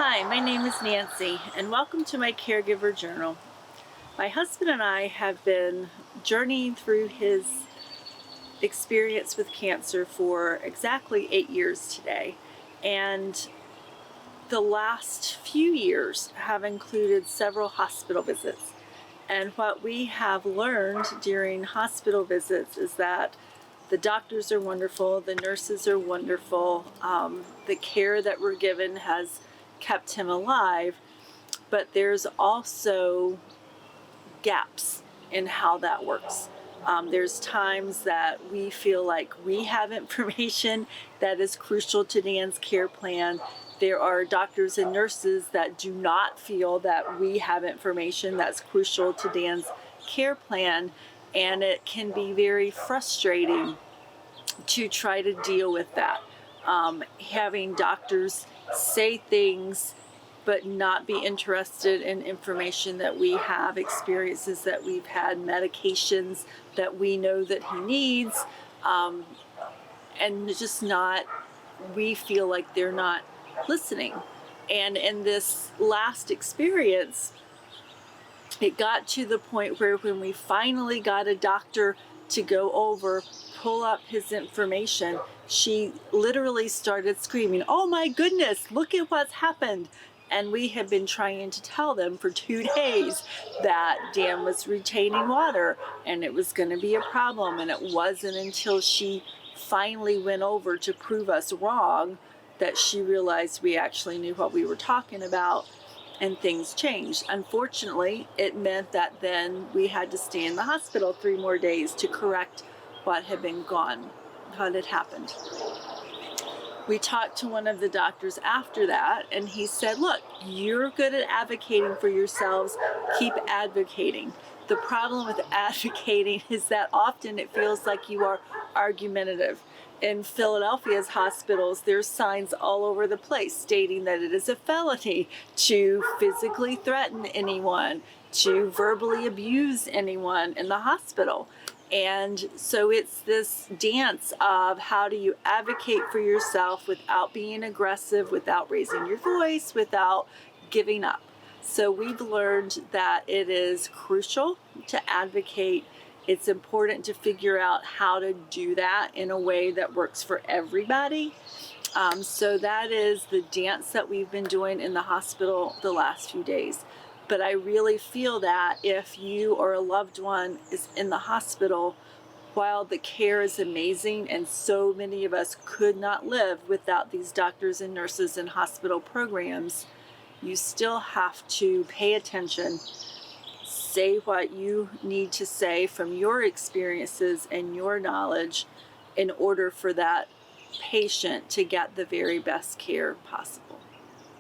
Hi, my name is Nancy, and welcome to my Caregiver Journal. My husband and I have been journeying through his experience with cancer for exactly 8 years today, and the last few years have included several hospital visits. And what we have learned during hospital visits is that the doctors are wonderful, the nurses are wonderful, the care that we're given has kept him alive, but there's also gaps in how that works. There's times that we feel like we have information that is crucial to Dan's care plan. There are doctors and nurses that do not feel that we have information that's crucial to Dan's care plan, and it can be very frustrating to try to deal with that. Having doctors say things but not be interested in information that we have, experiences that we've had, medications that we know that he needs, and just not, we feel like they're not listening. And in this last experience, it got to the point where when we finally got a doctor to go over, pull up his information, she literally started screaming, "Oh my goodness, look at what's happened." And we had been trying to tell them for 2 days that Dan was retaining water and it was going to be a problem. And it wasn't until she finally went over to prove us wrong that she realized we actually knew what we were talking about, and things changed. Unfortunately, it meant that then we had to stay in the hospital 3 more days to correct what had been gone, what had happened. We talked to one of the doctors after that, and he said, "Look, you're good at advocating for yourselves, keep advocating. The problem with advocating is that often it feels like you are argumentative. In Philadelphia's hospitals, there's signs all over the place stating that it is a felony to physically threaten anyone, to verbally abuse anyone in the hospital." And so it's this dance of how do you advocate for yourself without being aggressive, without raising your voice, without giving up. So we've learned that it is crucial to advocate. It's important to figure out how to do that in a way that works for everybody. So that is the dance that we've been doing in the hospital the last few days. But I really feel that if you or a loved one is in the hospital, while the care is amazing and so many of us could not live without these doctors and nurses and hospital programs, you still have to pay attention, say what you need to say from your experiences and your knowledge in order for that patient to get the very best care possible.